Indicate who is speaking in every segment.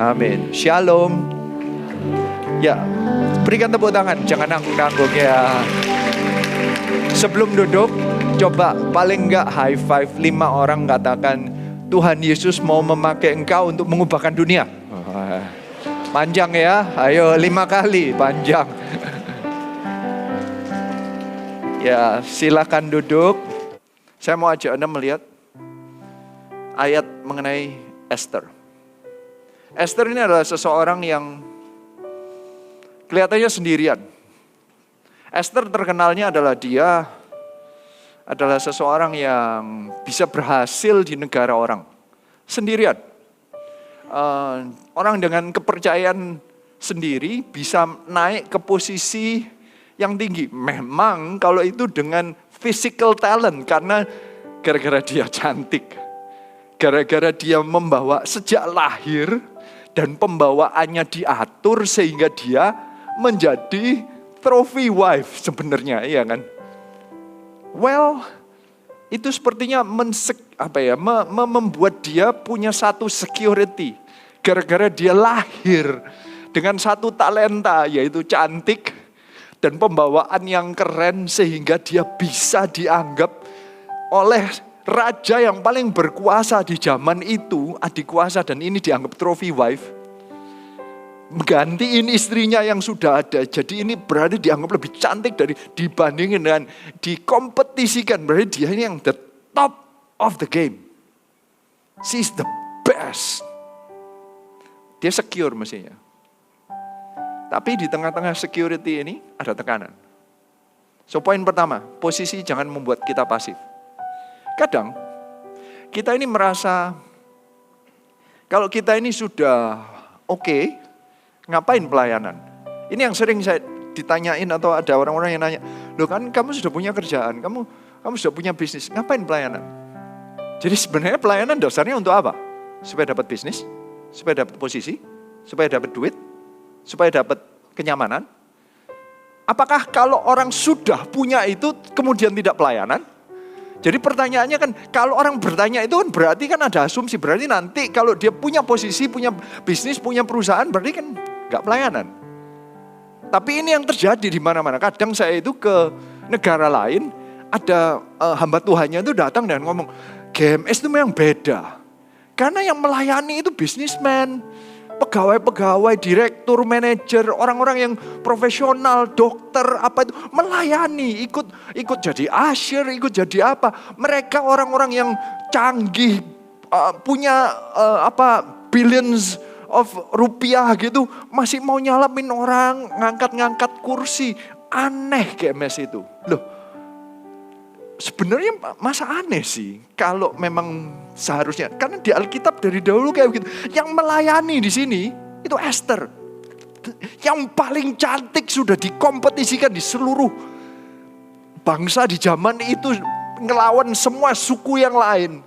Speaker 1: Amin. Shalom. Ya, berikan tepuk tangan, jangan nanggung-nanggung ya. Sebelum duduk, coba paling enggak high five 5 orang, katakan, Tuhan Yesus mau memakai engkau untuk mengubahkan dunia. Panjang ya, ayo 5 kali, panjang. Ya, silakan duduk. Saya mau ajak Anda melihat ayat mengenai Esther. Esther ini adalah seseorang yang kelihatannya sendirian. Esther terkenalnya adalah dia adalah seseorang yang bisa berhasil di negara orang. Sendirian. Orang dengan kepercayaan sendiri bisa naik ke posisi yang tinggi. Memang kalau itu dengan physical talent, karena gara-gara dia cantik. Gara-gara dia membawa sejak lahir dan pembawaannya diatur sehingga dia menjadi trophy wife sebenarnya, iya kan? Well, itu sepertinya membuat dia punya satu security. Gara-gara dia lahir dengan satu talenta, yaitu cantik dan pembawaan yang keren, sehingga dia bisa dianggap oleh raja yang paling berkuasa di zaman itu, adik kuasa, dan ini dianggap trophy wife. Menggantiin istrinya yang sudah ada. Jadi ini berarti dianggap lebih cantik dibandingin dengan dikompetisikan. Berarti dia ini yang the top of the game. She's the best. Dia secure mestinya. Tapi di tengah-tengah security ini ada tekanan. So poin pertama, posisi jangan membuat kita pasif. Kadang kita ini merasa kalau kita ini sudah oke, ngapain pelayanan? Ini yang sering saya ditanyain, atau ada orang-orang yang nanya, loh kan kamu sudah punya kerjaan, kamu sudah punya bisnis, ngapain pelayanan? Jadi sebenarnya pelayanan dasarnya untuk apa? Supaya dapat bisnis, supaya dapat posisi, supaya dapat duit, supaya dapat kenyamanan. Apakah kalau orang sudah punya itu kemudian tidak pelayanan? Jadi pertanyaannya kan, kalau orang bertanya itu kan berarti kan ada asumsi, berarti nanti kalau dia punya posisi, punya bisnis, punya perusahaan, berarti kan gak pelayanan. Tapi ini yang terjadi di mana-mana. Kadang saya itu ke negara lain, ada hamba Tuhannya itu datang dan ngomong, GMS itu memang beda. Karena yang melayani itu bisnismen, pegawai-pegawai, direktur, manajer, orang-orang yang profesional, dokter, apa itu, melayani, ikut jadi usher, ikut jadi apa. Mereka orang-orang yang canggih, punya billions of rupiah gitu, masih mau nyalamin orang, ngangkat-ngangkat kursi. Aneh GMS itu. Loh, sebenarnya masa aneh sih kalau memang seharusnya, karena di Alkitab dari dahulu kayak begitu. Yang melayani di sini itu Esther, yang paling cantik, sudah dikompetisikan di seluruh bangsa di zaman itu, ngelawan semua suku yang lain,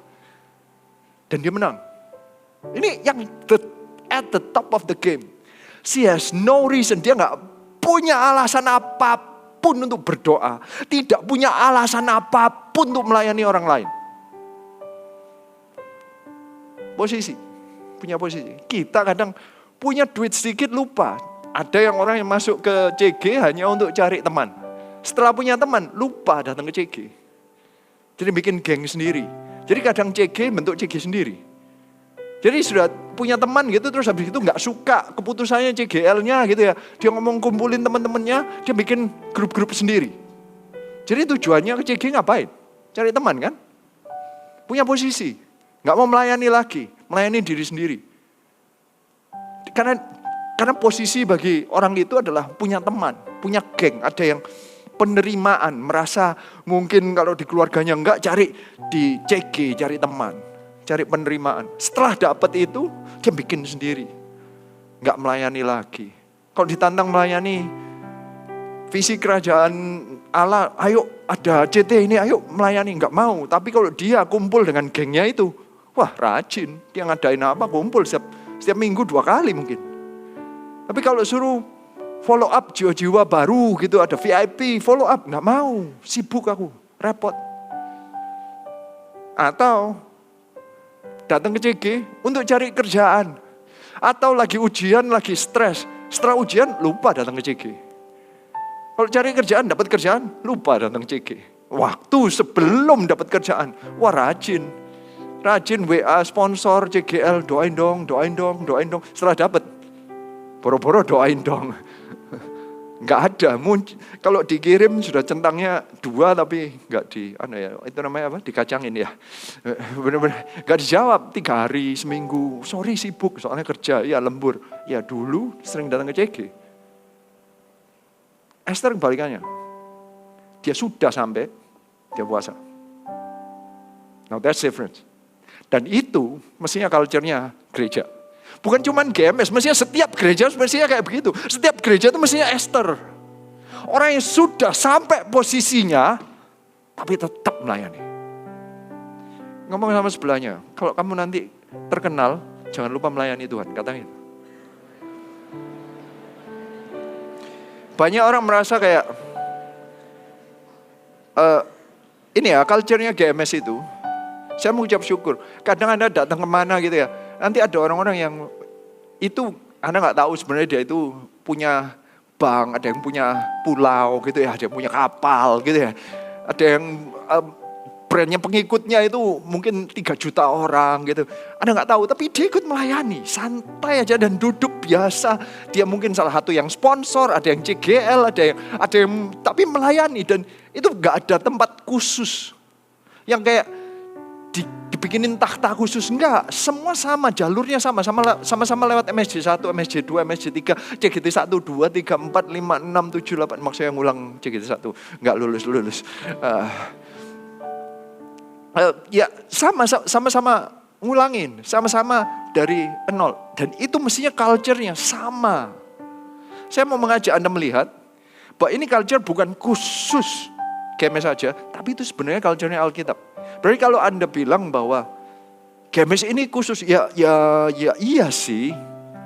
Speaker 1: dan dia menang. Ini yang at the top of the game. She has no reason, dia nggak punya alasan apapun untuk berdoa, tidak punya alasan apapun untuk melayani orang lain. Posisi, punya posisi. Kita kadang punya duit sedikit lupa. Ada yang orang yang masuk ke CG hanya untuk cari teman. Setelah punya teman, lupa datang ke CG. Jadi bikin geng sendiri. Jadi kadang CG bentuk CG sendiri. Jadi sudah punya teman gitu, terus habis itu gak suka keputusannya CGL-nya gitu ya. Dia ngomong kumpulin teman-temannya, dia bikin grup-grup sendiri. Jadi tujuannya ke CG ngapain? Cari teman kan? Punya posisi. Gak mau melayani lagi, melayani diri sendiri. Karena posisi bagi orang itu adalah punya teman, punya geng. Ada yang penerimaan, merasa mungkin kalau di keluarganya enggak, cari di CG, cari teman, cari penerimaan. Setelah dapat itu, dia bikin sendiri. Enggak melayani lagi. Kalau ditantang melayani visi kerajaan Allah, ayo ada CT ini, ayo melayani, enggak mau. Tapi kalau dia kumpul dengan gengnya itu, wah rajin, dia ngadain apa, kumpul setiap minggu 2 kali mungkin. Tapi kalau suruh follow up jiwa-jiwa baru gitu, ada VIP, follow up, nggak mau, sibuk aku, repot. Atau datang ke CG untuk cari kerjaan. Atau lagi ujian, lagi stres. Setelah ujian lupa datang ke CG. Kalau cari kerjaan, dapat kerjaan, lupa datang ke CG. Waktu sebelum dapat kerjaan, wah rajin. Rajin WA sponsor CGL, doain dong. Setelah dapat, boro-boro doain dong. Nggak ada, kalau dikirim sudah centangnya 2 tapi nggak itu namanya apa? Dikacangin ya. Benar-benar nggak dijawab 3 hari, seminggu. Sorry sibuk, soalnya kerja, ya lembur. Ya dulu sering datang ke CG. Esther kebalikannya. Dia sudah sampai, dia puasa. Now that's different. Dan itu mestinya culture-nya gereja. Bukan cuma GMS, mestinya setiap gereja mestinya kayak begitu. Setiap gereja itu mestinya Esther. Orang yang sudah sampai posisinya, tapi tetap melayani. Ngomong sama sebelahnya, kalau kamu nanti terkenal, jangan lupa melayani Tuhan, katanya itu. Banyak orang merasa kayak, ini ya, culture-nya GMS itu, saya mengucap syukur. Kadang Anda datang kemana gitu ya, nanti ada orang-orang yang itu Anda nggak tahu sebenarnya dia itu punya bank, ada yang punya pulau gitu ya, ada yang punya kapal gitu ya, ada yang brandnya pengikutnya itu mungkin 3 juta orang gitu. Anda nggak tahu, tapi dia ikut melayani, santai aja dan duduk biasa. Dia mungkin salah satu yang sponsor, ada yang CGL, ada yang tapi melayani dan itu nggak ada tempat khusus yang kayak dibikinin takhta khusus, enggak, semua sama, jalurnya sama-sama lewat MSJ 1, MSJ 2, MSJ 3, CGT 1, 2, 3, 4, 5, 6, 7, 8, maksudnya ngulang CGT 1, enggak lulus. Ya sama-sama ngulangin, sama-sama dari nol, dan itu mestinya culture-nya sama. Saya mau mengajak Anda melihat bahwa ini culture bukan khusus GMS saja, tapi itu sebenarnya culture-nya Alkitab. Berarti kalau Anda bilang bahwa GMS ini khusus, ya iya sih.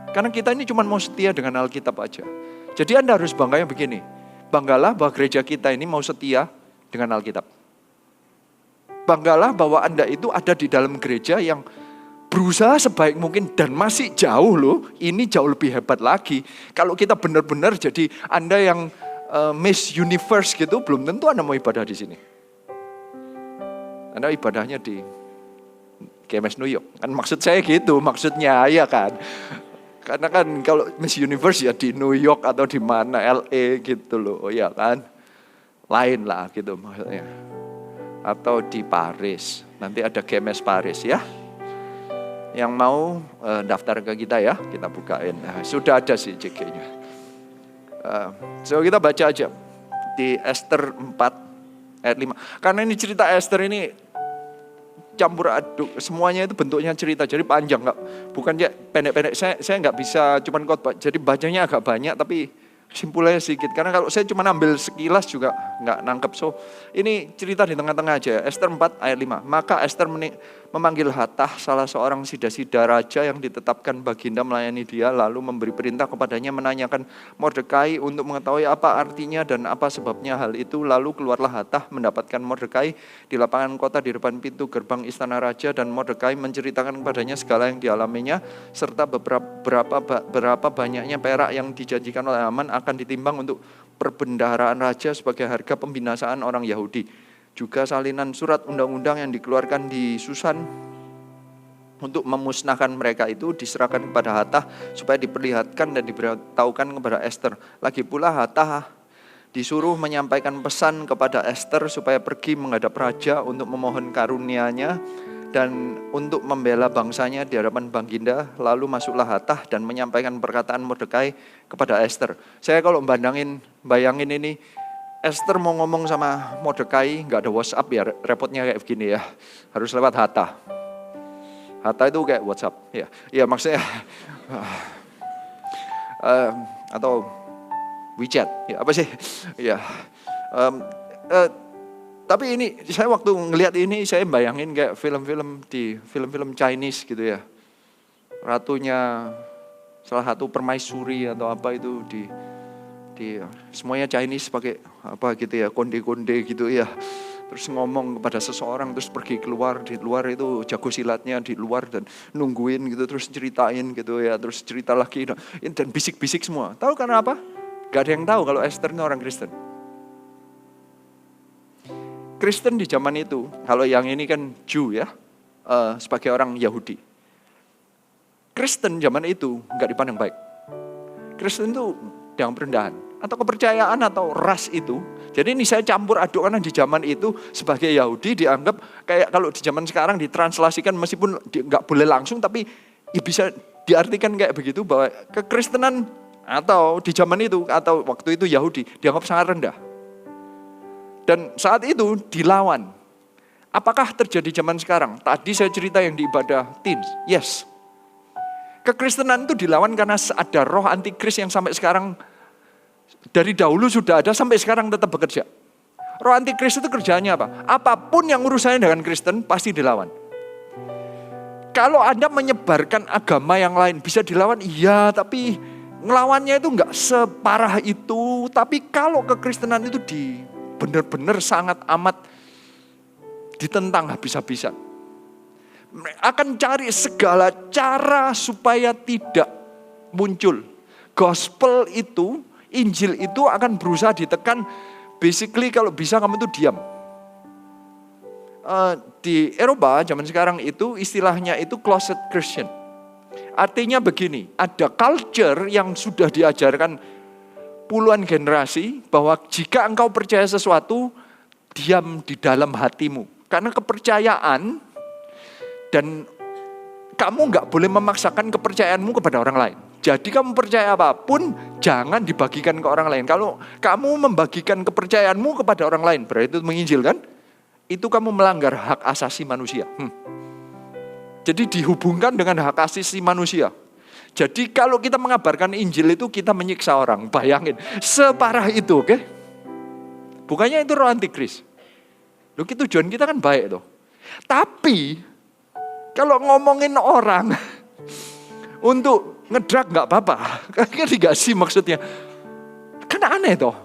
Speaker 1: Karena kita ini cuma mau setia dengan Alkitab aja. Jadi Anda harus bangganya begini. Banggalah bahwa gereja kita ini mau setia dengan Alkitab. Banggalah bahwa Anda itu ada di dalam gereja yang berusaha sebaik mungkin dan masih jauh loh. Ini jauh lebih hebat lagi. Kalau kita benar-benar jadi Anda yang Miss Universe gitu, belum tentu Anda mau ibadah di sini. Anda ibadahnya di GMS New York. Kan maksud saya gitu, maksudnya ya kan. Karena kan kalau Miss Universe ya di New York atau di mana, LA gitu loh, ya kan. Lain lah gitu maksudnya. Atau di Paris, nanti ada GMS Paris ya. Yang mau daftar ke kita ya, kita bukain. Nah, sudah ada sih CG-nya. So kita baca aja di Esther 4 ayat 5. Karena ini cerita Esther ini campur aduk, semuanya itu bentuknya cerita, jadi panjang, bukan ya pendek-pendek. Saya nggak bisa cuman khotbah, jadi bacanya agak banyak, tapi simpulnya sedikit. Karena kalau saya cuma ambil sekilas juga nggak nangkep. So ini cerita di tengah-tengah aja. Esther 4 ayat 5. Maka Esther memanggil Hatah, salah seorang sida-sida raja yang ditetapkan baginda melayani dia, lalu memberi perintah kepadanya menanyakan Mordekai untuk mengetahui apa artinya dan apa sebabnya hal itu. Lalu keluarlah Hatah mendapatkan Mordekai di lapangan kota di depan pintu gerbang istana raja, dan Mordekai menceritakan kepadanya segala yang dialaminya serta berapa banyaknya perak yang dijanjikan oleh Haman akan ditimbang untuk perbendaharaan raja sebagai harga pembinasaan orang Yahudi. Juga salinan surat undang-undang yang dikeluarkan di Susan untuk memusnahkan mereka itu diserahkan kepada Hatah supaya diperlihatkan dan diberitahukan kepada Esther. Lagi pula Hatah disuruh menyampaikan pesan kepada Esther supaya pergi menghadap raja untuk memohon karunia-Nya dan untuk membela bangsanya di hadapan Baginda. Lalu masuklah Hatah dan menyampaikan perkataan Mordekai kepada Esther. Saya kalau bayangin ini, Esther mau ngomong sama Mordekai, nggak ada WhatsApp ya, repotnya kayak begini ya, harus lewat Hatah. Hatah itu kayak WhatsApp, ya maksudnya atau WeChat, ya apa sih, ya. Tapi ini saya waktu ngelihat ini saya bayangin kayak film-film Chinese gitu ya, ratunya salah satu permaisuri atau apa itu di semuanya Chinese pakai apa gitu ya, konde-konde gitu ya. terus ngomong kepada seseorang, terus pergi keluar, di luar itu jago silatnya di luar dan nungguin gitu, terus ceritain gitu ya, terus cerita lagi dan bisik-bisik semua. Tahu karena apa? Gak ada yang tahu kalau Esther ini orang Kristen. Kristen di zaman itu, kalau yang ini kan Jew ya, sebagai orang Yahudi. Kristen zaman itu gak dipandang baik. Kristen itu yang perendahan atau kepercayaan atau ras itu. Jadi ini saya campur aduk karena di zaman itu sebagai Yahudi dianggap kayak kalau di zaman sekarang ditranslasikan meskipun nggak boleh langsung tapi ya bisa diartikan kayak begitu bahwa kekristenan atau di zaman itu atau waktu itu Yahudi dianggap sangat rendah. Dan saat itu dilawan. Apakah terjadi zaman sekarang? Tadi saya cerita yang di ibadah teens. Yes. Kekristenan itu dilawan karena ada roh antikris yang sampai sekarang dari dahulu sudah ada sampai sekarang tetap bekerja. Roh antikris itu kerjanya apa? Apapun yang urusannya dengan Kristen pasti dilawan. Kalau Anda menyebarkan agama yang lain bisa dilawan, iya, tapi ngelawannya itu enggak separah itu. Tapi kalau kekristenan itu benar-benar sangat amat ditentang habis-habisan. Akan cari segala cara supaya tidak muncul. Gospel itu, Injil itu akan berusaha ditekan. Basically kalau bisa kamu itu diam. Di Eropa zaman sekarang itu istilahnya itu closet Christian. Artinya begini, ada culture yang sudah diajarkan puluhan generasi bahwa jika engkau percaya sesuatu, diam di dalam hatimu. Karena kepercayaan dan kamu nggak boleh memaksakan kepercayaanmu kepada orang lain. Jadi kamu percaya apapun, jangan dibagikan ke orang lain. Kalau kamu membagikan kepercayaanmu kepada orang lain, berarti itu menginjil kan? Itu kamu melanggar hak asasi manusia. Jadi dihubungkan dengan hak asasi manusia. Jadi kalau kita mengabarkan Injil itu kita menyiksa orang. Bayangin, separah itu, oke? Bukannya itu roh antikris. Loh, tujuan kita kan baik tuh. Tapi kalau ngomongin orang untuk ngedrag nggak apa-apa, kan dikasih maksudnya, kan aneh toh.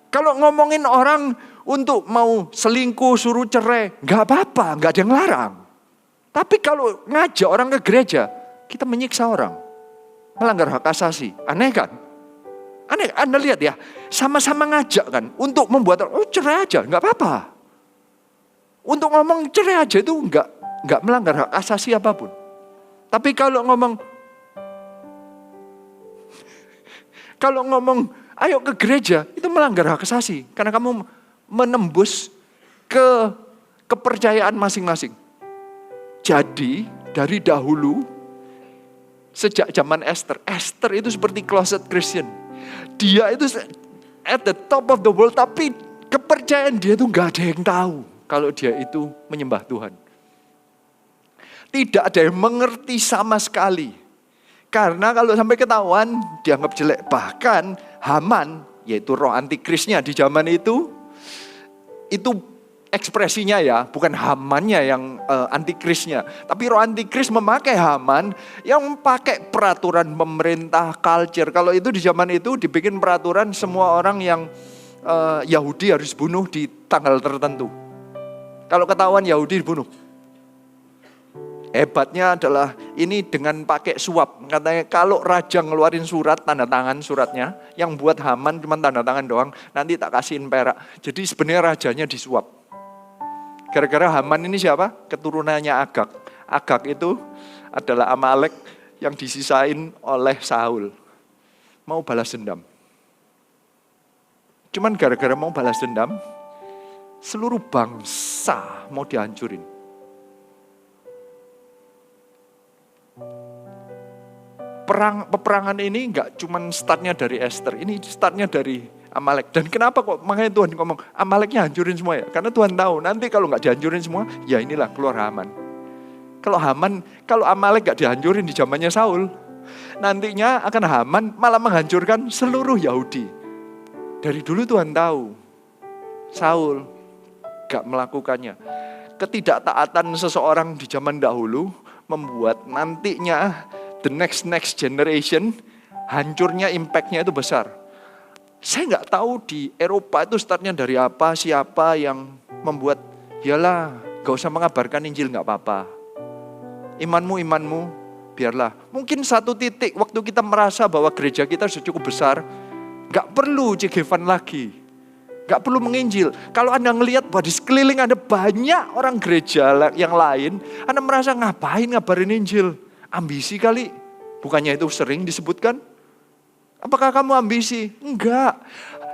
Speaker 1: Kalau ngomongin orang untuk mau selingkuh, suruh cerai, nggak apa-apa, nggak ada yang larang. Tapi kalau ngajak orang ke gereja, kita menyiksa orang, melanggar hak asasi, aneh kan? Aneh, Anda lihat ya, sama-sama ngajak kan, untuk membuat orang, cerai aja, nggak apa-apa. Untuk ngomong cerai aja itu nggak melanggar hak asasi apapun. Tapi kalau ngomong ayo ke gereja, itu melanggar hak asasi. Karena kamu menembus ke kepercayaan masing-masing. Jadi dari dahulu, sejak zaman Esther itu seperti closet Christian. Dia itu at the top of the world, tapi kepercayaan dia itu nggak ada yang tahu kalau dia itu menyembah Tuhan. Tidak ada yang mengerti sama sekali. Karena kalau sampai ketahuan dianggap jelek. Bahkan Haman, yaitu roh antikrisnya di zaman itu ekspresinya ya, bukan Hamannya yang antikrisnya. Tapi roh antikris memakai Haman yang pakai peraturan pemerintah, culture. Kalau itu di zaman itu dibikin peraturan semua orang yang Yahudi harus bunuh di tanggal tertentu. Kalau ketahuan Yahudi dibunuh. Hebatnya adalah ini dengan pakai suap. Katanya kalau raja ngeluarin surat, tanda tangan suratnya, yang buat Haman cuma tanda tangan doang, nanti tak kasihin perak. Jadi sebenarnya rajanya disuap. Gara-gara Haman ini siapa? Keturunannya Agag. Agag itu adalah Amalek yang disisain oleh Saul. Mau balas dendam. Cuman gara-gara mau balas dendam, seluruh bangsa mau dihancurin. Peperangan ini enggak cuman startnya dari Esther, ini startnya dari Amalek. Dan kenapa kok makanya Tuhan ngomong Amaleknya hancurin semua ya? Karena Tuhan tahu nanti kalau enggak dihancurin semua, ya inilah keluar Haman. Kalau Amalek enggak dihancurin di zamannya Saul, nantinya akan Haman malah menghancurkan seluruh Yahudi. Dari dulu Tuhan tahu Saul enggak melakukannya. Ketidaktaatan seseorang di zaman dahulu membuat nantinya the next generation, hancurnya, impactnya itu besar. Saya nggak tahu di Eropa itu startnya dari apa, siapa yang membuat, yalah gak usah mengabarkan Injil gak apa-apa. Imanmu, biarlah. Mungkin satu titik waktu kita merasa bahwa gereja kita sudah cukup besar, gak perlu cegevan lagi. Gak perlu menginjil. Kalau Anda ngelihat bahwa di sekeliling Anda banyak orang gereja yang lain, Anda merasa ngapain ngabarin Injil? Ambisi kali. Bukannya itu sering disebutkan? Apakah kamu ambisi? Enggak.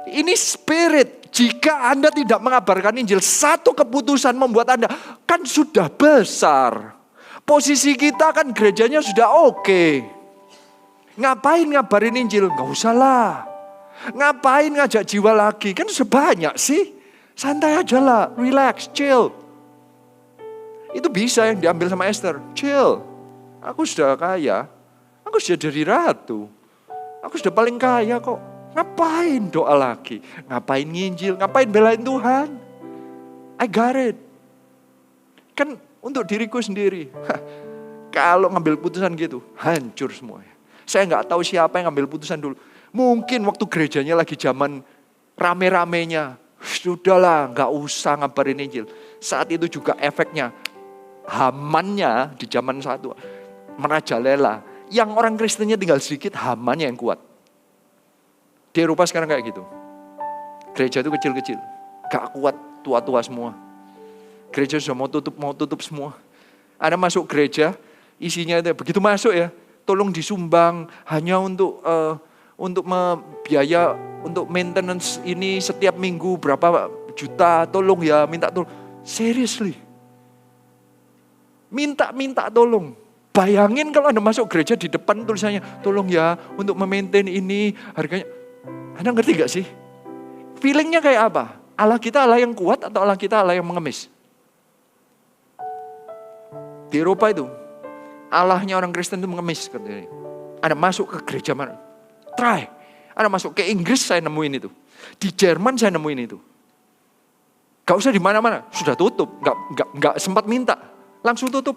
Speaker 1: Ini spirit. Jika Anda tidak mengabarkan Injil, satu keputusan membuat Anda kan sudah besar. Posisi kita kan gerejanya sudah oke. Ngapain ngabarin Injil? Enggak usah lah. Ngapain ngajak jiwa lagi? Kan sebanyak sih. Santai aja lah. Relax, chill. Itu bisa yang diambil sama Esther. Chill. Aku sudah kaya. Aku sudah jadi ratu. Aku sudah paling kaya kok. Ngapain doa lagi? Ngapain nginjil? Ngapain belain Tuhan? I got it. Kan untuk diriku sendiri. Kalau ngambil putusan gitu, hancur semuanya. Saya nggak tahu siapa yang ngambil putusan dulu. Mungkin waktu gerejanya lagi zaman rame-ramenya. Sudahlah, nggak usah ngabarin Injil. Saat itu juga efeknya. Hamannya di zaman satu merajalela. Yang orang Kristennya tinggal sedikit, Hamannya yang kuat. Di Eropa sekarang kayak gitu. Gereja itu kecil-kecil. Gak kuat, tua-tua semua. Gereja sudah mau tutup semua. Anda masuk gereja, isinya itu begitu masuk ya, tolong disumbang hanya untuk biaya untuk maintenance ini setiap minggu berapa juta, tolong ya, minta tolong. Seriously. Minta tolong. Bayangin kalau Anda masuk gereja di depan tulisannya, tolong ya untuk memaintain ini harganya. Anda ngerti gak sih? Feelingnya kayak apa? Allah kita Allah yang kuat atau Allah kita Allah yang mengemis? Di Eropa itu, Allahnya orang Kristen itu mengemis. Anda masuk ke gereja mana? Try. Anda masuk ke Inggris saya nemuin itu. Di Jerman saya nemuin itu. Gak usah di mana-mana, sudah tutup. Gak sempat minta, langsung tutup.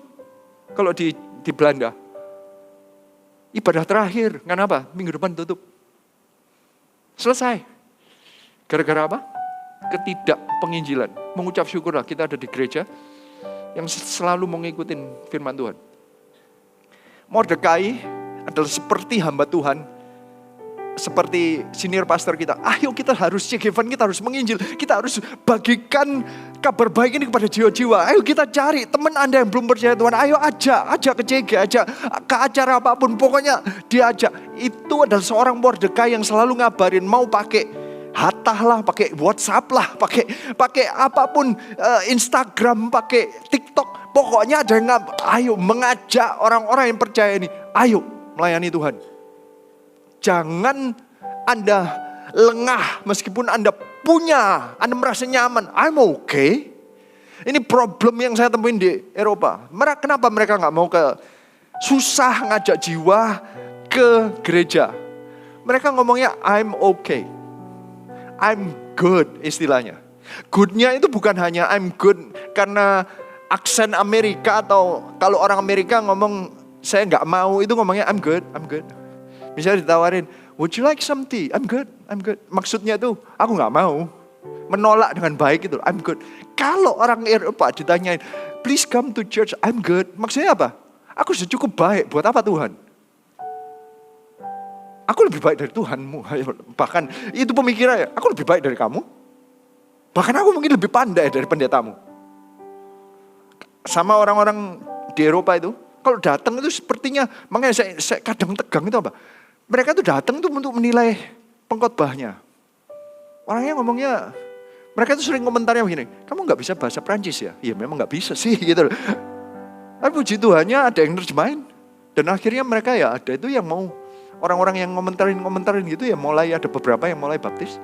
Speaker 1: Kalau di Belanda, ibadah terakhir, kenapa? Minggu depan tutup. Selesai. Gara-gara apa? Ketidakpenginjilan. Mengucap syukurlah kita ada di gereja yang selalu mengikuti firman Tuhan. Mordekai adalah seperti hamba Tuhan. Seperti senior pastor kita. Ayo kita harus cegevan, kita harus menginjil. Kita harus bagikan kabar baik ini kepada jiwa-jiwa. Ayo kita cari teman Anda yang belum percaya Tuhan. Ayo ajak ke CG, ajak ke acara apapun. Pokoknya diajak. Itu adalah seorang Mordekai yang selalu ngabarin. Mau pakai Hattah lah, pakai WhatsApp lah, pakai apapun, Instagram, pakai TikTok. Pokoknya ada yang ayo mengajak orang-orang yang percaya ini. Ayo melayani Tuhan. Jangan Anda lengah meskipun Anda punya, Anda merasa nyaman. I'm okay. Ini problem yang saya temuin di Eropa. Kenapa mereka gak mau susah ngajak jiwa ke gereja. Mereka ngomongnya I'm okay. I'm good istilahnya. Goodnya itu bukan hanya I'm good karena aksen Amerika atau kalau orang Amerika ngomong saya gak mau itu ngomongnya I'm good. Misalnya ditawarin, would you like some tea? I'm good. Maksudnya tuh, aku gak mau. Menolak dengan baik itu, I'm good. Kalau orang Eropa ditanyain, please come to church, I'm good. Maksudnya apa? Aku sudah cukup baik, buat apa Tuhan? Aku lebih baik dari Tuhanmu. Bahkan itu pemikirannya, aku lebih baik dari kamu. Bahkan aku mungkin lebih pandai dari pendetamu. Sama orang-orang di Eropa itu, kalau datang itu sepertinya, makanya saya kadang tegang itu apa? Mereka tuh datang tuh untuk menilai pengkhotbahnya. Orangnya ngomongnya, mereka tuh sering komentarnya begini, kamu gak bisa bahasa Prancis ya? Iya memang gak bisa sih gitu. Tapi puji Tuhannya ada yang nerjemahin. Dan akhirnya mereka ya ada itu yang mau, orang-orang yang ngomentarin gitu ya mulai ada beberapa yang mulai baptis.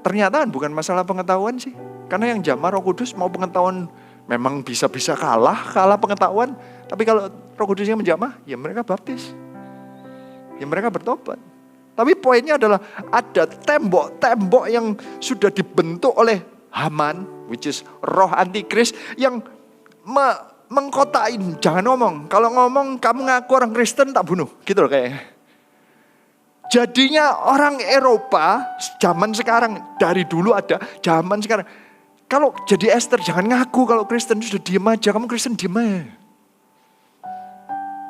Speaker 1: Ternyata bukan masalah pengetahuan sih. Karena yang jamah Roh Kudus mau pengetahuan memang bisa-bisa kalah pengetahuan. Tapi kalau Roh Kudusnya menjamah, ya mereka baptis. Ya mereka bertobat. Tapi poinnya adalah ada tembok-tembok yang sudah dibentuk oleh Haman, which is roh antikris yang mengkotain. Jangan ngomong. Kalau ngomong kamu ngaku orang Kristen tak bunuh. Gitu loh kayaknya. Jadinya orang Eropa zaman sekarang, dari dulu ada, zaman sekarang. Kalau jadi Esther jangan ngaku kalau Kristen, sudah diem aja. Kamu Kristen diem aja.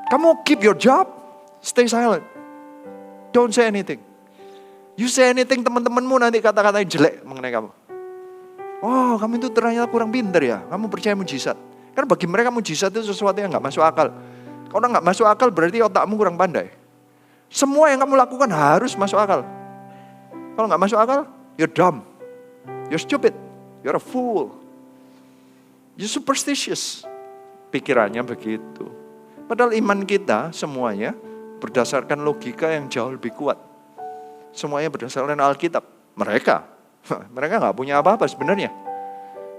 Speaker 1: Kamu keep your job, stay silent. Don't say anything. You say anything, teman-temanmu nanti kata-katain jelek mengenai kamu. Oh, kamu itu ternyata kurang pintar ya. Kamu percaya mujizat. Karena bagi mereka mujizat itu sesuatu yang gak masuk akal. Kalau gak masuk akal berarti otakmu kurang pandai. Semua yang kamu lakukan harus masuk akal. Kalau gak masuk akal, you're dumb. You're stupid. You're a fool. You're superstitious. Pikirannya begitu. Padahal iman kita semuanya berdasarkan logika yang jauh lebih kuat. Semuanya berdasarkan Alkitab. Mereka gak punya apa-apa sebenarnya.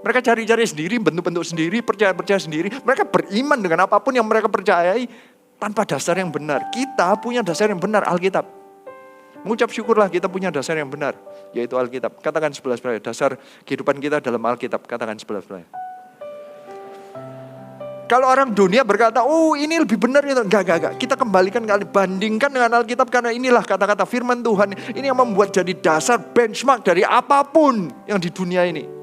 Speaker 1: Mereka cari-cari sendiri, bentuk-bentuk sendiri, percaya-percaya sendiri. Mereka beriman dengan apapun yang mereka percayai tanpa dasar yang benar. Kita punya dasar yang benar, Alkitab. Mengucap syukurlah kita punya dasar yang benar, yaitu Alkitab. Katakan sebelah dasar kehidupan kita dalam Alkitab. Katakan sebelah. Kalau orang dunia berkata, oh ini lebih benar itu. Enggak. Kita kembalikan, bandingkan dengan Alkitab. Karena inilah kata-kata firman Tuhan. Ini yang membuat jadi dasar benchmark dari apapun yang di dunia ini.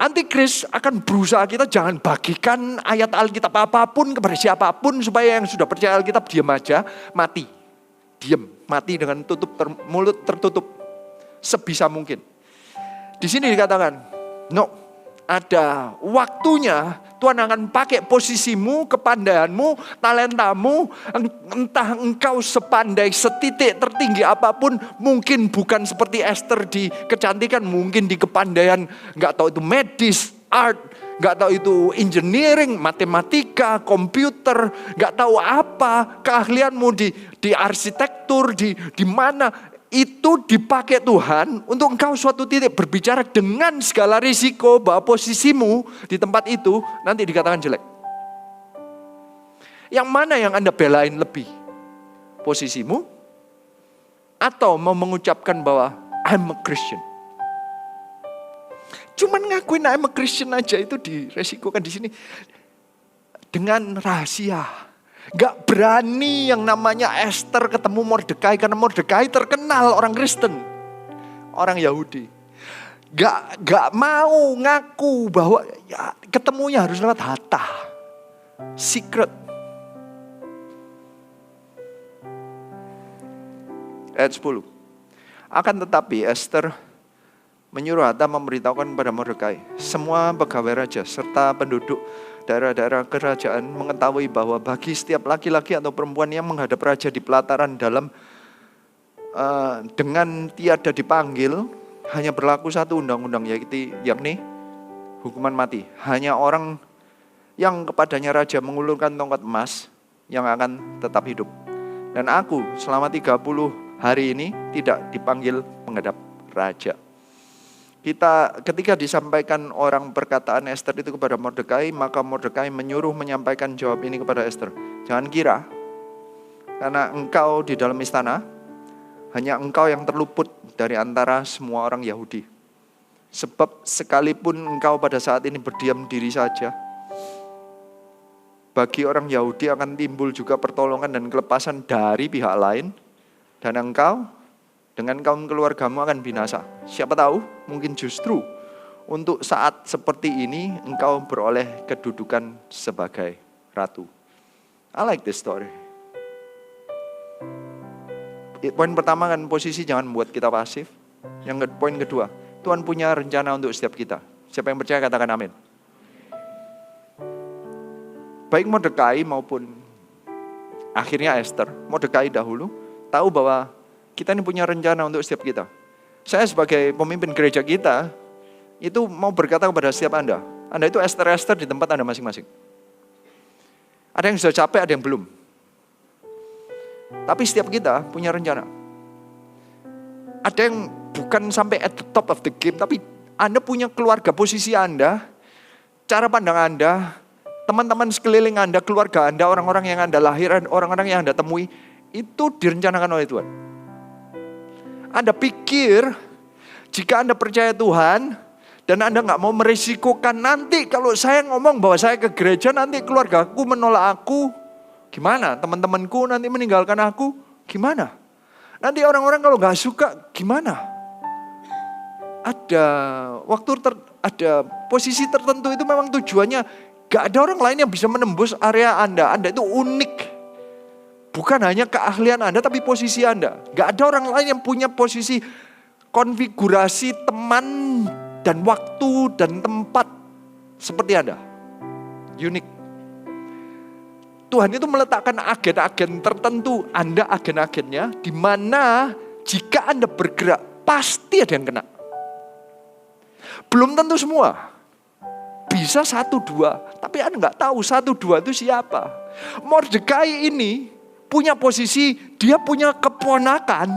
Speaker 1: Antikris akan berusaha kita jangan bagikan ayat Alkitab apapun kepada siapapun. Supaya yang sudah percaya Alkitab diam aja, mati. Diam, mati dengan mulut tertutup. Sebisa mungkin. Di sini dikatakan, no. Ada waktunya Tuhan akan pakai posisimu, kepandaianmu, talentamu. Entah engkau sepandai setitik tertinggi apapun, mungkin bukan seperti Esther di kecantikan, mungkin di kepandaian, gak tahu itu medis, art, gak tahu itu engineering, matematika, komputer, gak tahu apa keahlianmu di arsitektur, di mana. Itu dipakai Tuhan untuk engkau suatu titik berbicara dengan segala risiko bahwa posisimu di tempat itu nanti dikatakan jelek. Yang mana yang Anda belain lebih? Posisimu atau mau mengucapkan bahwa I'm a Christian? Cuman ngakuin I'm a Christian aja itu diresikokan di sini dengan rahasia. Gak berani yang namanya Esther ketemu Mordekai. Karena Mordekai terkenal orang Kristen. Orang Yahudi. Gak mau ngaku bahwa ya, ketemunya harus lewat Hatta. Secret. Ayat 10. Akan tetapi Esther menyuruh Hatta memberitahukan kepada Mordekai. Semua pegawai raja serta penduduk daerah-daerah kerajaan mengetahui bahwa bagi setiap laki-laki atau perempuan yang menghadap raja di pelataran dalam dengan tiada dipanggil, hanya berlaku satu undang-undang, yakni hukuman mati. Hanya orang yang kepadanya raja mengulurkan tongkat emas yang akan tetap hidup. Dan aku selama 30 hari ini tidak dipanggil menghadap raja. Ketika disampaikan orang perkataan Esther itu kepada Mordekai, maka Mordekai menyuruh menyampaikan jawab ini kepada Esther. Jangan kira, karena engkau di dalam istana, hanya engkau yang terluput dari antara semua orang Yahudi. Sebab sekalipun engkau pada saat ini berdiam diri saja, bagi orang Yahudi akan timbul juga pertolongan dan kelepasan dari pihak lain, dan engkau dengan kaum keluargamu akan binasa. Siapa tahu, mungkin justru untuk saat seperti ini engkau beroleh kedudukan sebagai ratu. I like this story. Poin pertama kan posisi jangan membuat kita pasif. Poin kedua, Tuhan punya rencana untuk setiap kita. Siapa yang percaya katakan amin. Baik Mordekai maupun akhirnya Esther, Mordekai dahulu tahu bahwa kita ini punya rencana untuk setiap kita. Saya sebagai pemimpin gereja kita, itu mau berkata kepada setiap Anda itu Esther di tempat Anda masing-masing. Ada yang sudah capek, ada yang belum. Tapi setiap kita punya rencana. Ada yang bukan sampai at the top of the game, tapi Anda punya keluarga, posisi Anda, cara pandang Anda, teman-teman sekeliling Anda, keluarga Anda, orang-orang yang Anda lahir, orang-orang yang Anda temui, itu direncanakan oleh Tuhan. Anda pikir jika Anda percaya Tuhan dan Anda gak mau merisikokan nanti kalau saya ngomong bahwa saya ke gereja nanti keluargaku menolak aku, gimana? Teman-temanku nanti meninggalkan aku, Gimana? Nanti orang-orang kalau gak suka gimana? Ada ada posisi tertentu itu memang tujuannya gak ada orang lain yang bisa menembus area Anda. Anda itu unik. Bukan hanya keahlian Anda tapi posisi Anda. Gak ada orang lain yang punya posisi konfigurasi teman dan waktu dan tempat seperti Anda. Unik. Tuhan itu meletakkan agen-agen tertentu, Anda agen-agennya, di mana jika Anda bergerak, pasti ada yang kena. Belum tentu semua. Bisa 1-2, tapi Anda nggak tahu 1-2 itu siapa. Mordekai ini punya posisi, dia punya keponakan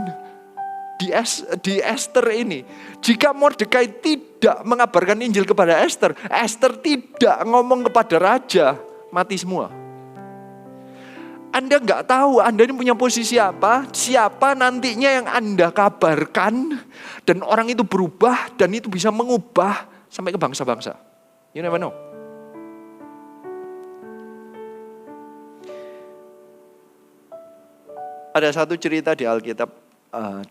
Speaker 1: di Esther ini. Jika Mordekai tidak mengabarkan Injil kepada Esther, Esther tidak ngomong kepada raja, mati semua. Anda nggak tahu Anda ini punya posisi apa, siapa nantinya yang Anda kabarkan, dan orang itu berubah, dan itu bisa mengubah sampai ke bangsa-bangsa. You never know. Ada satu cerita di Alkitab,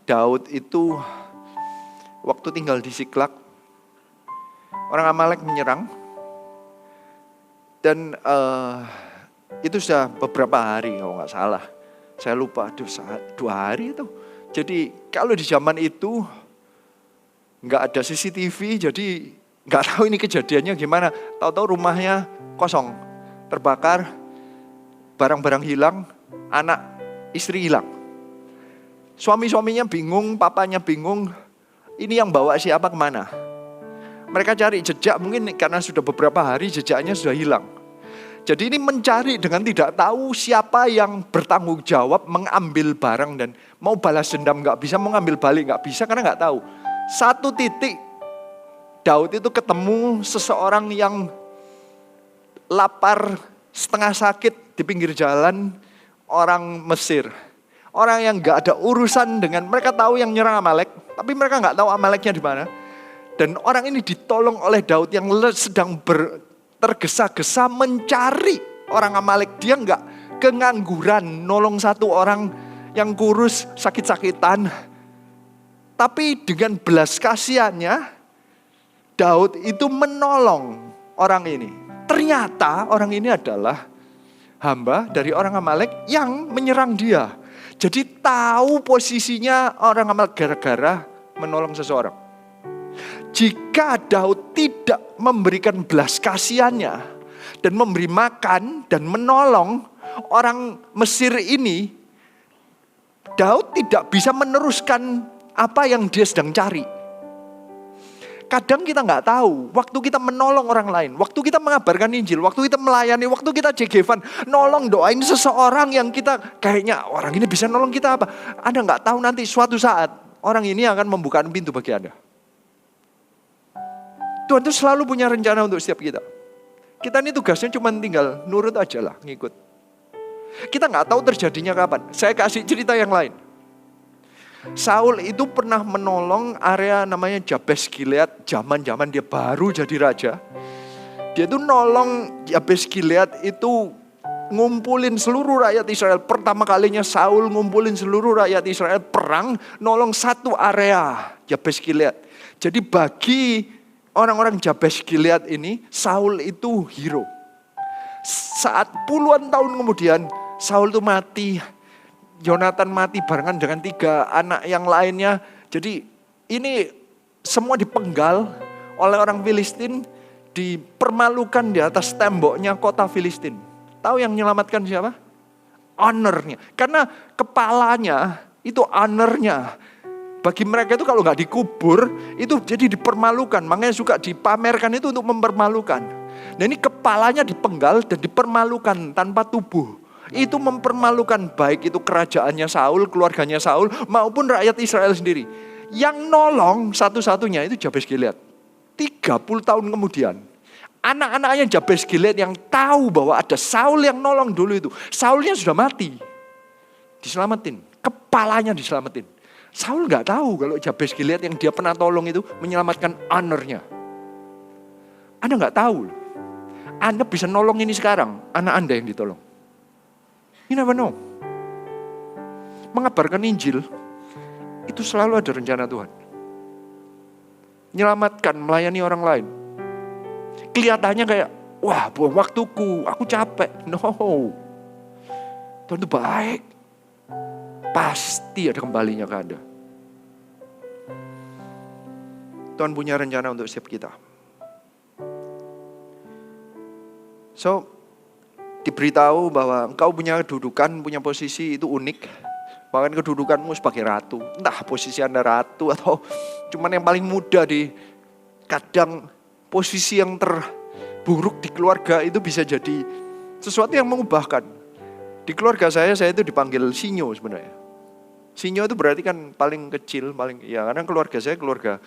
Speaker 1: Daud itu waktu tinggal di Siklag, orang Amalek menyerang, dan itu sudah beberapa hari kalau nggak salah. Saya lupa, 2 hari itu. Jadi kalau di zaman itu nggak ada CCTV, jadi nggak tahu ini kejadiannya gimana. Tahu-tahu rumahnya kosong, terbakar, barang-barang hilang, anak istri hilang. Suami-suaminya bingung, papanya bingung, ini yang bawa siapa kemana. Mereka cari jejak, mungkin karena sudah beberapa hari jejaknya sudah hilang. Jadi ini mencari dengan tidak tahu siapa yang bertanggung jawab mengambil barang dan mau balas dendam gak bisa, mau ngambil balik gak bisa karena gak tahu. Satu titik Daud itu ketemu seseorang yang lapar, setengah sakit di pinggir jalan, orang Mesir. Orang yang gak ada urusan dengan, mereka tahu yang nyerang Amalek, tapi mereka gak tahu Amaleknya di mana. Dan orang ini ditolong oleh Daud yang sedang tergesa-gesa mencari orang Amalek. Dia enggak kengangguran nolong satu orang yang kurus sakit-sakitan. Tapi dengan belas kasihannya Daud itu menolong orang ini. Ternyata orang ini adalah hamba dari orang Amalek yang menyerang dia. Jadi tahu posisinya orang Amalek gara-gara menolong seseorang. Jika Daud tidak memberikan belas kasihannya dan memberi makan dan menolong orang Mesir ini, Daud tidak bisa meneruskan apa yang dia sedang cari. Kadang kita nggak tahu, waktu kita menolong orang lain, waktu kita mengabarkan Injil, waktu kita melayani, waktu kita JG-van, nolong doain seseorang yang kita kayaknya orang ini bisa nolong kita apa. Anda nggak tahu nanti suatu saat orang ini akan membuka pintu bagi Anda. Tuhan itu selalu punya rencana untuk setiap kita. Kita ini tugasnya cuma tinggal nurut aja lah, ngikut. Kita nggak tahu terjadinya kapan. Saya kasih cerita yang lain. Saul itu pernah menolong area namanya Jabes Gilead. Zaman-zaman dia baru jadi raja. Dia itu nolong Jabes Gilead itu ngumpulin seluruh rakyat Israel. Pertama kalinya Saul ngumpulin seluruh rakyat Israel perang, nolong satu area Jabes Gilead. Jadi bagi orang-orang Jabes Gilead ini, Saul itu hero. Saat puluhan tahun kemudian, Saul itu mati. Yonatan mati barengan dengan 3 anak yang lainnya. Jadi ini semua dipenggal oleh orang Filistin, dipermalukan di atas temboknya kota Filistin. Tahu yang menyelamatkan siapa? Ownernya. Karena kepalanya itu ownernya. Bagi mereka itu kalau nggak dikubur, itu jadi dipermalukan. Makanya suka dipamerkan itu untuk mempermalukan. Nah ini kepalanya dipenggal dan dipermalukan tanpa tubuh. Itu mempermalukan baik itu kerajaannya Saul, keluarganya Saul, maupun rakyat Israel sendiri. Yang nolong satu-satunya itu Jabes Gilead. 30 tahun kemudian, anak-anaknya Jabes Gilead yang tahu bahwa ada Saul yang nolong dulu itu. Saulnya sudah mati. Diselamatin, kepalanya diselamatin. Saul gak tahu kalau Jabes Gilead yang dia pernah tolong itu menyelamatkan ownernya. Anda gak tahu. Anda bisa nolong ini sekarang, anak Anda yang ditolong. You never know. mengabarkan Injil, itu selalu ada rencana Tuhan. Menyelamatkan, melayani orang lain. Kelihatannya kayak, wah buang waktuku, aku capek. No, Tuhan itu baik. Pasti ada kembalinya ke Anda. Tuhan punya rencana untuk setiap kita. So, diberitahu bahwa engkau punya kedudukan, punya posisi itu unik. Bahkan kedudukanmu sebagai ratu. Entah posisi Anda ratu atau cuman yang paling muda di kadang posisi yang terburuk di keluarga itu bisa jadi sesuatu yang mengubahkan. Di keluarga saya itu dipanggil Sinyo sebenarnya. Sinyo itu berarti kan paling kecil, karena keluarga saya keluarga.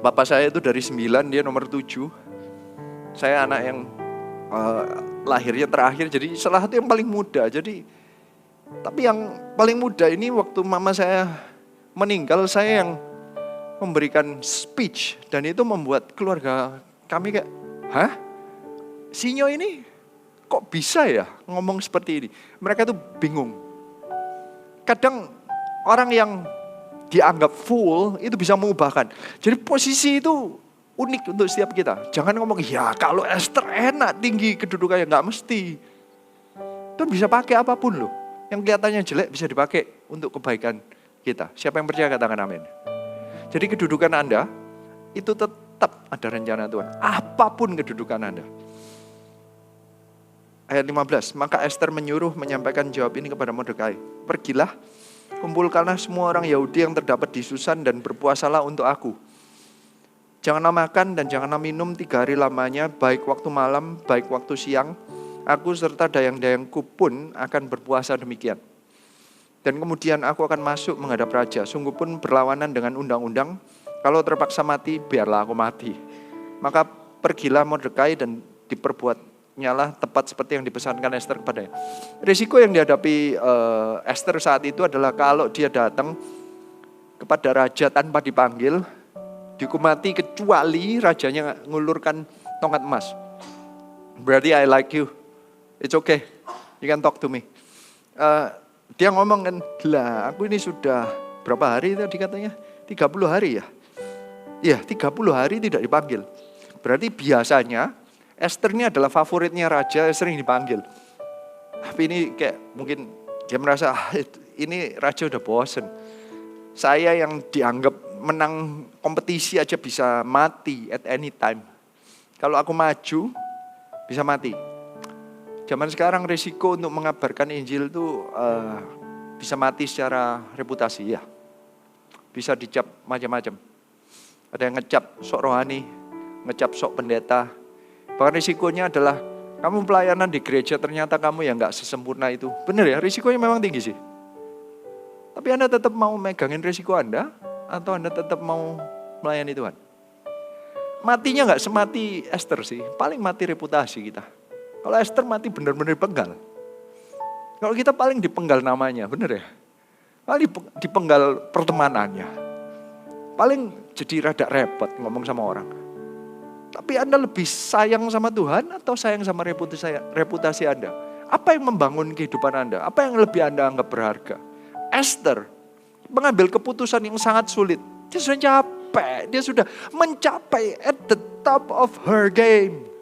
Speaker 1: Bapak saya itu dari 9, dia nomor 7. Saya anak yang lahirnya terakhir, jadi salah satu yang paling muda. Tapi yang paling muda ini waktu mama saya meninggal, saya yang memberikan speech. Dan itu membuat keluarga kami kayak, hah? Sinyo ini kok bisa ya ngomong seperti ini? Mereka tuh bingung. Kadang orang yang dianggap full itu bisa mengubahkan. Jadi posisi itu unik untuk setiap kita. Jangan ngomong, ya kalau Esther enak tinggi kedudukannya, nggak mesti. Tuhan bisa pakai apapun loh. Yang kelihatannya jelek bisa dipakai untuk kebaikan kita. Siapa yang percaya katakan amin. Jadi kedudukan Anda itu tetap ada rencana Tuhan. Apapun kedudukan Anda. Ayat 15, maka Esther menyuruh menyampaikan jawab ini kepada Mordekai. Pergilah, kumpulkanlah semua orang Yahudi yang terdapat di Susan dan berpuasalah untuk aku. Janganlah makan dan janganlah minum 3 hari lamanya, baik waktu malam, baik waktu siang. Aku serta dayang-dayangku pun akan berpuasa demikian. Dan kemudian aku akan masuk menghadap raja. Sungguh pun berlawanan dengan undang-undang. Kalau terpaksa mati, biarlah aku mati. Maka pergilah Mordekai dan diperbuatnyalah tepat seperti yang dipesankan Esther kepadanya. Risiko yang dihadapi Esther saat itu adalah kalau dia datang kepada raja tanpa dipanggil, dihukum mati kecuali rajanya ngulurkan tongkat emas. Berarti I like you. It's okay. You can talk to me. Dia ngomong kan, lah aku ini sudah berapa hari tadi katanya? 30 hari ya? Iya, 30 hari tidak dipanggil. Berarti biasanya Esther ini adalah favoritnya raja, sering dipanggil. Tapi ini kayak mungkin dia merasa, ini raja udah bosen. Saya yang dianggap menang kompetisi aja bisa mati at any time. Kalau aku maju, bisa mati. Zaman sekarang risiko untuk mengabarkan Injil itu bisa mati secara reputasi ya. Bisa dicap macam-macam. Ada yang ngecap sok rohani, ngecap sok pendeta. Bahkan risikonya adalah kamu pelayanan di gereja ternyata kamu yang gak sesempurna itu. Benar ya, risikonya memang tinggi sih. Tapi Anda tetap mau megangin risiko Anda atau Anda tetap mau melayani Tuhan? Matinya gak semati Esther sih, paling mati reputasi kita. Kalau Esther mati benar-benar dipenggal. Kalau kita paling dipenggal namanya, benar ya? Paling dipenggal pertemanannya. Paling jadi rada repot ngomong sama orang. Tapi Anda lebih sayang sama Tuhan atau sayang sama reputasi Anda? Apa yang membangun kehidupan Anda? Apa yang lebih Anda anggap berharga? Esther mengambil keputusan yang sangat sulit. Dia sudah capek, dia sudah mencapai at the top of her game.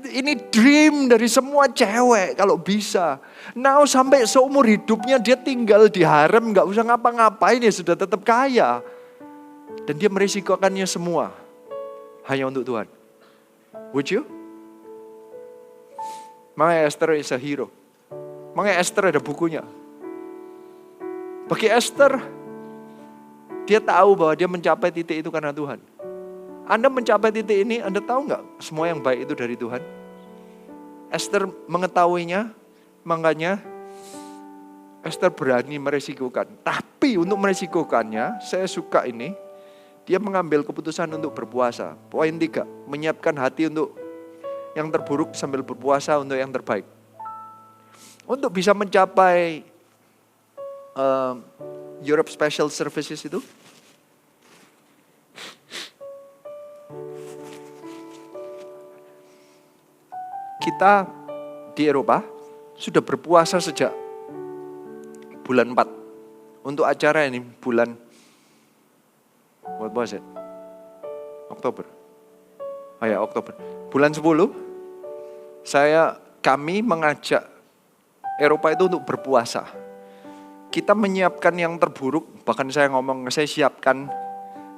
Speaker 1: Ini dream dari semua cewek kalau bisa. Now sampai seumur hidupnya dia tinggal di harem, gak usah ngapa-ngapain, ya sudah tetap kaya. Dan dia merisikokannya semua hanya untuk Tuhan. Would you? Makanya Esther is a hero. Makanya Esther ada bukunya. Bagi Esther, dia tahu bahwa dia mencapai titik itu karena Tuhan. Anda mencapai titik ini, Anda tahu nggak semua yang baik itu dari Tuhan? Esther mengetahuinya, makanya Esther berani meresikokan. Tapi untuk meresikokannya, saya suka ini, dia mengambil keputusan untuk berpuasa. Poin 3, menyiapkan hati untuk yang terburuk sambil berpuasa untuk yang terbaik. Untuk bisa mencapai Europe Special Services itu, kita di Eropa sudah berpuasa sejak bulan 4. Untuk acara ini bulan, what was it? Oktober. Oh ya, Oktober. Bulan 10, kami mengajak Eropa itu untuk berpuasa. Kita menyiapkan yang terburuk, bahkan saya siapkan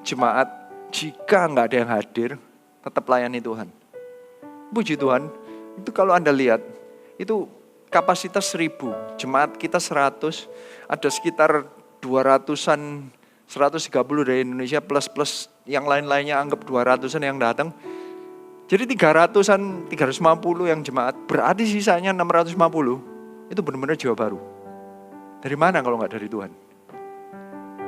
Speaker 1: jemaat, jika nggak ada yang hadir, tetap layani Tuhan. Puji Tuhan, itu kalau Anda lihat, itu kapasitas 1000, jemaat kita 100, ada sekitar 200-an, 130 dari Indonesia plus yang lain-lainnya anggap 200-an yang datang. Jadi 300-an, 350 yang jemaat, berarti sisanya 650, itu benar-benar jiwa baru. Dari mana kalau nggak dari Tuhan?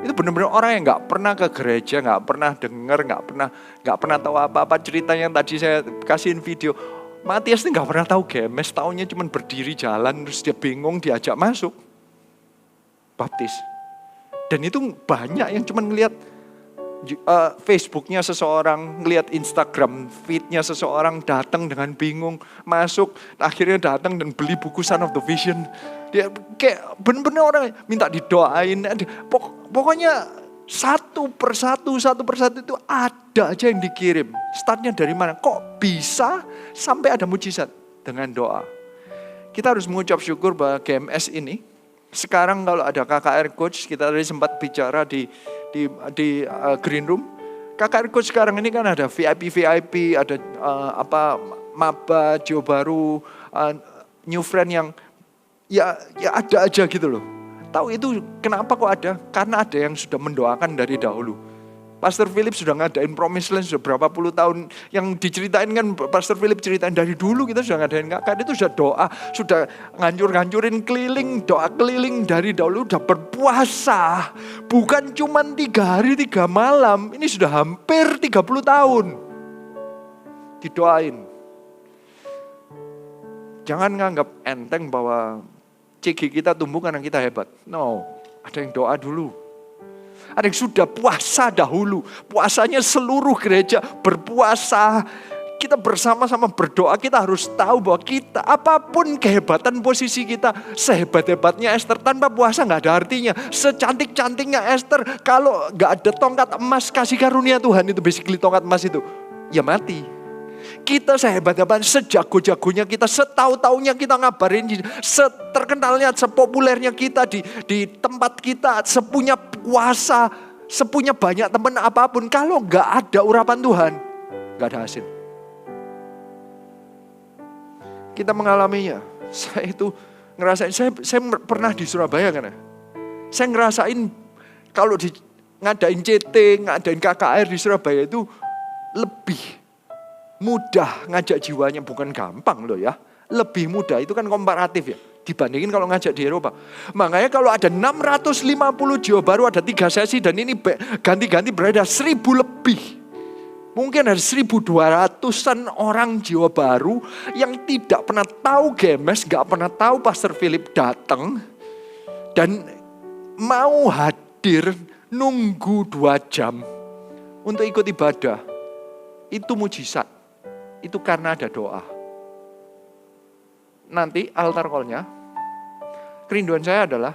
Speaker 1: Itu benar-benar orang yang nggak pernah ke gereja, nggak pernah dengar, nggak pernah tahu apa-apa. Ceritanya yang tadi saya kasihin video, Matias itu nggak pernah tahu GMS, taunya cuma berdiri jalan, terus dia bingung diajak masuk, baptis. Dan itu banyak yang cuma ngelihat Facebooknya seseorang, ngelihat Instagram feednya seseorang, datang dengan bingung, masuk, akhirnya datang dan beli buku Son of the Vision. Dia kayak benar-benar orang minta didoain. Pokoknya satu persatu itu ada aja yang dikirim. Startnya dari mana? Kok bisa sampai ada mujizat dengan doa? Kita harus mengucap syukur bahwa GMS ini, sekarang kalau ada KKR Coach, kita tadi sempat bicara di green room. KKR Coach sekarang ini kan ada VIP, ada maba, Jiwa Baru, new friend yang ya ada aja gitu loh. Tahu itu kenapa kok ada? Karena ada yang sudah mendoakan dari dahulu. Pastor Philip sudah ngadain Promised Land sudah berapa puluh tahun. Yang diceritain kan Pastor Philip ceritain dari dulu kita sudah ngadain KKR itu sudah doa. Sudah ngancurin keliling, doa keliling dari dahulu, sudah berpuasa. Bukan cuma 3 hari 3 malam. Ini sudah hampir 30 tahun. Didoain. Jangan nganggap enteng bahwa CG kita tumbuh karena kita hebat. No, ada yang doa dulu. Ada yang sudah puasa dahulu. Puasanya seluruh gereja berpuasa. Kita bersama-sama berdoa. Kita harus tahu bahwa kita, apapun kehebatan posisi kita, sehebat-hebatnya Esther, tanpa puasa gak ada artinya. Secantik-cantiknya Esther, kalau gak ada tongkat emas kasih karunia Tuhan, itu basically tongkat emas itu, ya mati. Kita sehebat-hebat, sejago-jagonya kita, setahu-taunya kita ngabarin, seterkenalnya, sepopulernya kita di tempat kita, sepunya kuasa, sepunya banyak teman apapun. Kalau gak ada urapan Tuhan, gak ada hasil. Kita mengalaminya. Saya itu ngerasain, saya pernah di Surabaya kan ya. Saya ngerasain kalau ngadain CT, ngadain KKR di Surabaya itu lebih mudah ngajak jiwanya, bukan gampang loh ya. Lebih mudah, itu kan komparatif ya. Dibandingin kalau ngajak di Eropa. Makanya kalau ada 650 jiwa baru, ada 3 sesi dan ini ganti-ganti berada 1000 lebih. Mungkin ada 1200-an orang jiwa baru yang tidak pernah tahu GMS, gak pernah tahu Pastor Philip datang. Dan mau hadir nunggu 2 jam untuk ikut ibadah. Itu mujizat. Itu karena ada doa. Nanti altar call-nya, kerinduan saya adalah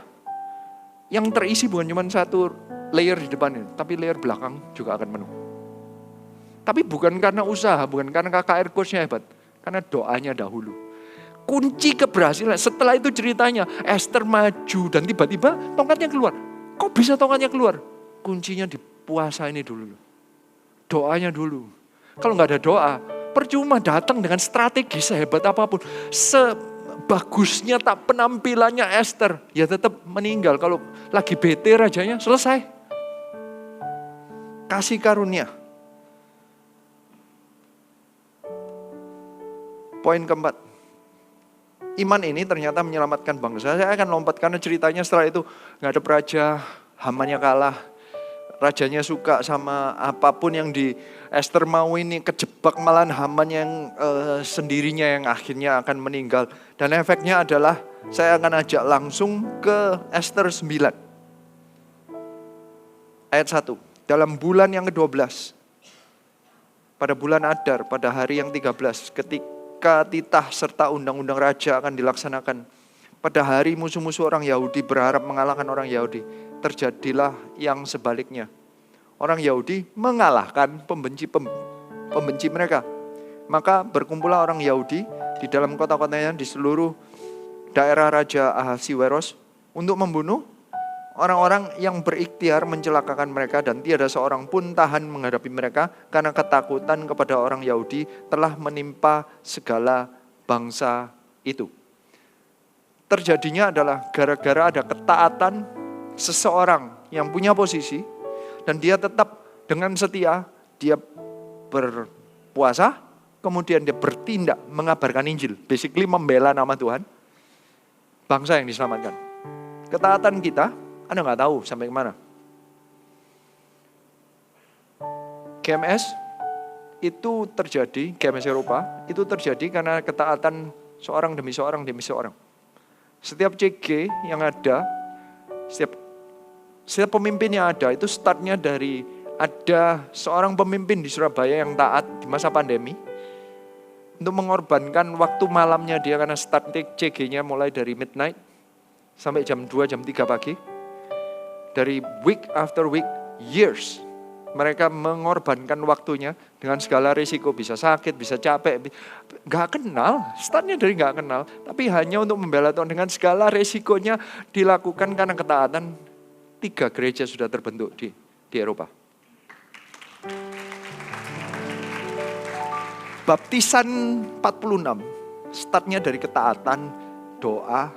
Speaker 1: yang terisi bukan cuma 1 layer di depannya, tapi layer belakang juga akan penuh. Tapi bukan karena usaha, bukan karena KKR coach-nya hebat, karena doanya dahulu. Kunci keberhasilan, setelah itu ceritanya, Esther maju dan tiba-tiba tongkatnya keluar. Kok bisa tongkatnya keluar? Kuncinya di puasa ini dulu. Doanya dulu. Kalau nggak ada doa, percuma datang dengan strategi sehebat apapun. Sebagusnya tak penampilannya Esther, ya tetap meninggal. Kalau lagi bete rajanya, selesai. Kasih karunia. Poin keempat. Iman ini ternyata menyelamatkan bangsa. Saya akan lompat karena ceritanya setelah itu ngadep raja, Hamannya kalah. Rajanya suka sama apapun yang di Esther mau ini, kejebak malahan Haman yang sendirinya yang akhirnya akan meninggal. Dan efeknya adalah saya akan ajak langsung ke Esther 9. Ayat 1. Dalam bulan yang ke-12, pada bulan Adar, pada hari yang 13, ketika titah serta undang-undang raja akan dilaksanakan, pada hari musuh-musuh orang Yahudi berharap mengalahkan orang Yahudi, terjadilah yang sebaliknya. Orang Yahudi mengalahkan pembenci mereka. Maka berkumpullah orang Yahudi di dalam kota-kotanya di seluruh daerah Raja Ahasiweros untuk membunuh orang-orang yang berikhtiar mencelakakan mereka, dan tiada seorang pun tahan menghadapi mereka karena ketakutan kepada orang Yahudi telah menimpa segala bangsa itu. Terjadinya adalah gara-gara ada ketaatan seseorang yang punya posisi dan dia tetap dengan setia, dia berpuasa, kemudian dia bertindak mengabarkan Injil, basically membela nama Tuhan, bangsa yang diselamatkan. Ketaatan kita, Anda nggak tahu sampai kemana. GMS itu terjadi, GMS Eropa itu terjadi karena ketaatan seorang demi seorang demi seorang. Setiap CG yang ada, setiap pemimpin yang ada itu startnya dari ada seorang pemimpin di Surabaya yang taat di masa pandemi untuk mengorbankan waktu malamnya dia karena start CG-nya mulai dari midnight sampai jam 2, jam 3 pagi. Dari week after week, years, mereka mengorbankan waktunya dengan segala risiko, bisa sakit, bisa capek, gak kenal, startnya dari gak kenal, tapi hanya untuk membela Tuhan dengan segala risikonya dilakukan karena ketaatan. 3 gereja sudah terbentuk di Eropa. Baptisan 46, startnya dari ketaatan, doa,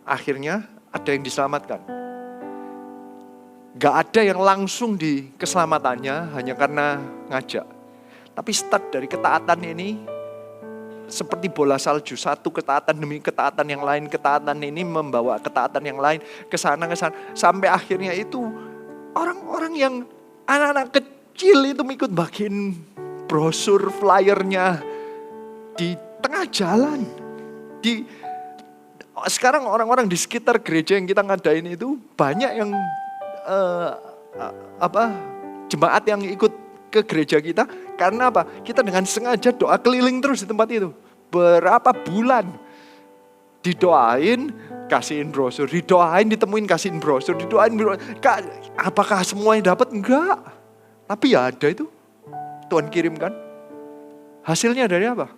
Speaker 1: akhirnya ada yang diselamatkan. Gak ada yang langsung di keselamatannya hanya karena ngajak. Tapi start dari ketaatan ini seperti bola salju, satu ketaatan demi ketaatan yang lain, ketaatan ini membawa ketaatan yang lain ke sana sampai akhirnya itu orang-orang yang anak-anak kecil itu ikut bagiin brosur flyernya di tengah jalan. Sekarang orang-orang di sekitar gereja yang kita ngadain itu banyak yang jemaat yang ikut ke gereja kita karena apa? Kita dengan sengaja doa keliling terus di tempat itu. Berapa bulan didoain, kasihin brosur, didoain, ditemuin, kasihin brosur, didoain. Kak, apakah semuanya dapat? Enggak. Tapi ya ada itu. Tuhan kirimkan. Hasilnya dari apa?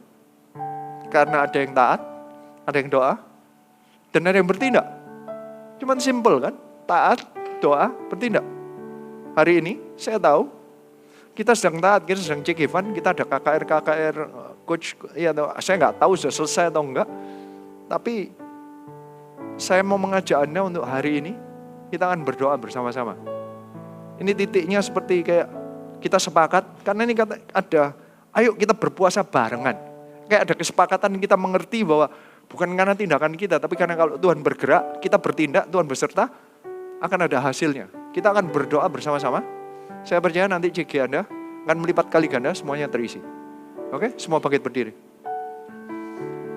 Speaker 1: Karena ada yang taat, ada yang doa, dan ada yang bertindak. Cuman simple kan? Taat, doa, bertindak. Hari ini saya tahu kita sedang taat, kita sedang cek event, kita ada KKR coach, ya saya nggak tahu sudah selesai atau enggak. Tapi saya mau mengajak Anda untuk hari ini kita akan berdoa bersama-sama. Ini titiknya seperti kayak kita sepakat karena ini ada, ayo kita berpuasa barengan. Kayak ada kesepakatan kita mengerti bahwa bukan karena tindakan kita, tapi karena kalau Tuhan bergerak, kita bertindak, Tuhan beserta, akan ada hasilnya. Kita akan berdoa bersama-sama. Saya percaya nanti CG Anda akan melipat kali ganda semuanya terisi. Oke, semua bangkit berdiri.